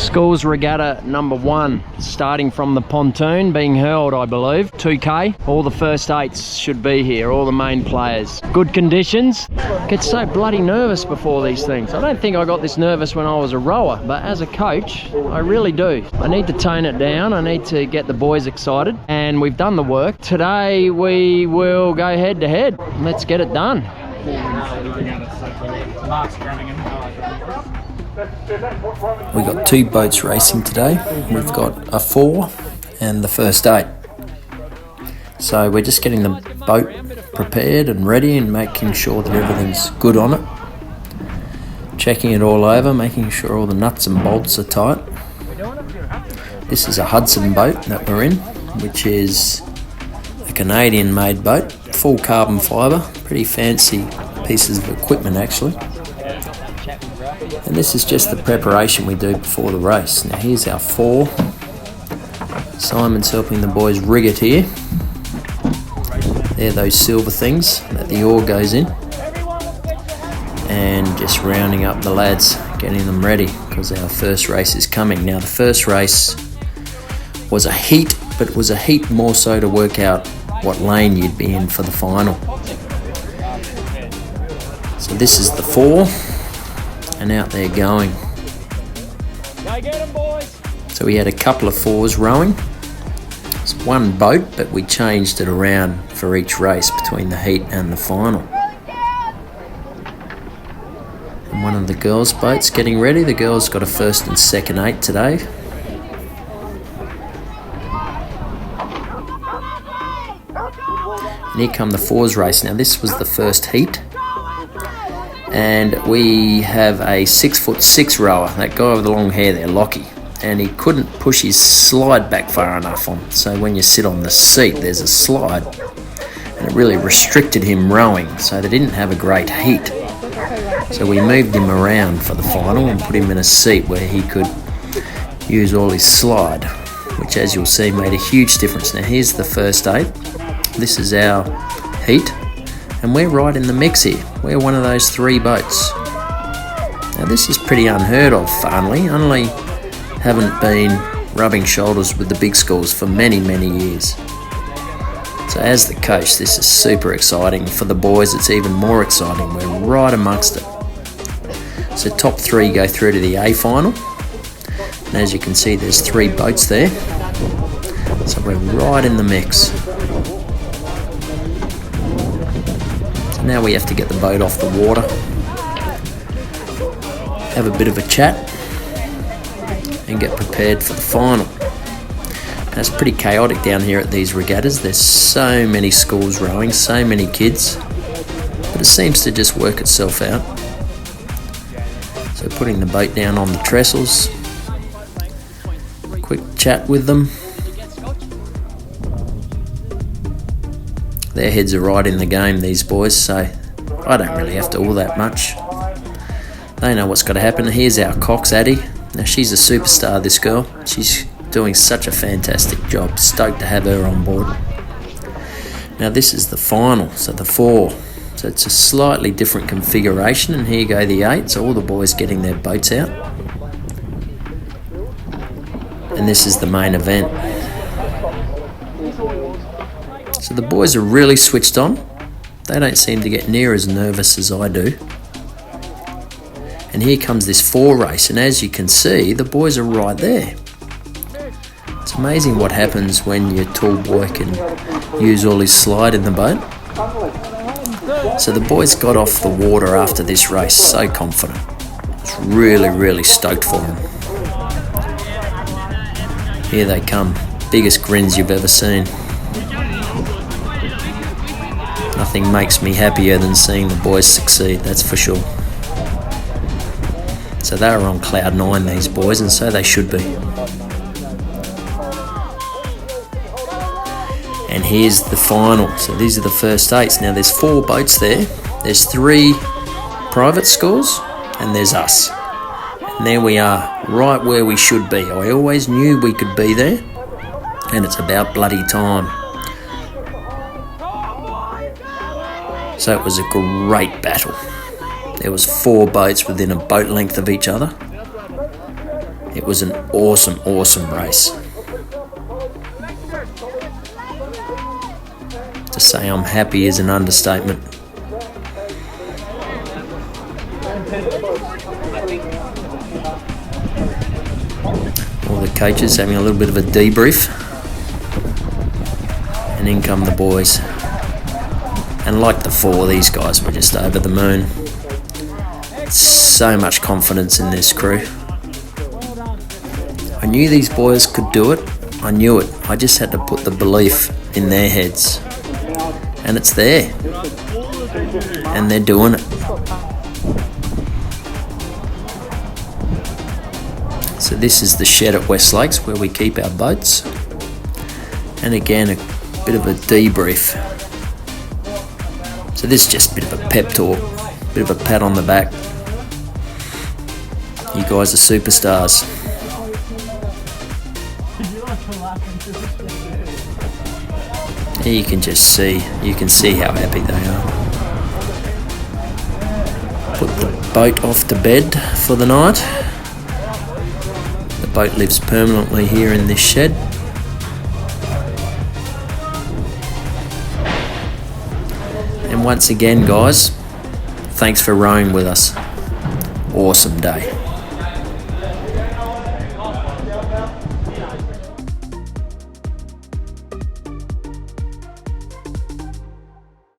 Schools Regatta number 1, starting from the pontoon, being hurled, I believe. 2K. All the first eights should be here, all the main players. Good conditions. Get so bloody nervous before these things. I don't think I got this nervous when I was a rower, but as a coach, I really do. I need to tone it down. I need to get the boys excited, and we've done the work. Today we will go head to head. Let's get it done. We've got 2 boats racing today. We've got a 4 and the first 8. So we're just getting the boat prepared and ready and making sure that everything's good on it. Checking it all over, making sure all the nuts and bolts are tight. This is a Hudson boat that we're in, which is a Canadian made boat, full carbon fibre, pretty fancy pieces of equipment actually. And this is just the preparation we do before the race. Now here's our 4. Simon's helping the boys rig it here. They're those silver things that the oar goes in. And just rounding up the lads, getting them ready because our first race is coming. Now the first race was a heat, but it was a heat more so to work out what lane you'd be in for the final. So this is the 4. And out they're going. So we had a couple of 4s rowing. It's one boat, but we changed it around for each race between the heat and the final. And one of the girls' boats getting ready. The girls got a first and second 8 today. And here come the 4s race. Now this was the first heat. And we have a 6'6" rower, that guy with the long hair there, Lockie, and he couldn't push his slide back far enough on. So when you sit on the seat, there's a slide, and it really restricted him rowing. So they didn't have a great heat. So we moved him around for the final and put him in a seat where he could use all his slide, which, as you'll see, made a huge difference. Now here's the first 8. This is our heat. And we're right in the mix here. We're one of those 3 boats. Now this is pretty unheard of, Farnley. Only haven't been rubbing shoulders with the big schools for many, many years. So as the coach, this is super exciting. For the boys, it's even more exciting. We're right amongst it. So top 3 go through to the A final. And as you can see, there's 3 boats there. So we're right in the mix. Now we have to get the boat off the water, have a bit of a chat, and get prepared for the final. Now it's pretty chaotic down here at these regattas. There's so many schools rowing, so many kids, but it seems to just work itself out. So putting the boat down on the trestles, quick chat with them. Their heads are right in the game, these boys, so I don't really have to all that much. They know what's got to happen. Here's our Cox, Addie. Now she's a superstar, this girl. She's doing such a fantastic job. Stoked to have her on board. Now this is the final, so the 4. So it's a slightly different configuration, and here go the 8. So all the boys getting their boats out. And this is the main event. So the boys are really switched on. They don't seem to get near as nervous as I do. And here comes this 4 race, and as you can see, the boys are right there. It's amazing what happens when your tall boy can use all his slide in the boat. So the boys got off the water after this race so confident. It's really, really stoked for them. Here they come. Biggest grins you've ever seen. Nothing makes me happier than seeing the boys succeed, that's for sure. So they are on cloud 9, these boys, and so they should be. And here's the final. So these are the first 8s. Now there's 4 boats there. There's 3 private schools, and there's us. And there we are, right where we should be. I always knew we could be there, and it's about bloody time. So it was a great battle. There was 4 boats within a boat length of each other. It was an awesome, awesome race. To say I'm happy is an understatement. All the coaches having a little bit of a debrief. And in come the boys. And like the four, these guys were just over the moon. So much confidence in this crew. I knew these boys could do it. I knew it. I just had to put the belief in their heads. And it's there. And they're doing it. So this is the shed at West Lakes where we keep our boats. And again, a bit of a debrief. So this is just a bit of a pep talk, a bit of a pat on the back. You guys are superstars. Here you can just see, you can see how happy they are. Put the boat off to bed for the night. The boat lives permanently here in this shed. And once again, guys, thanks for rowing with us. Awesome day.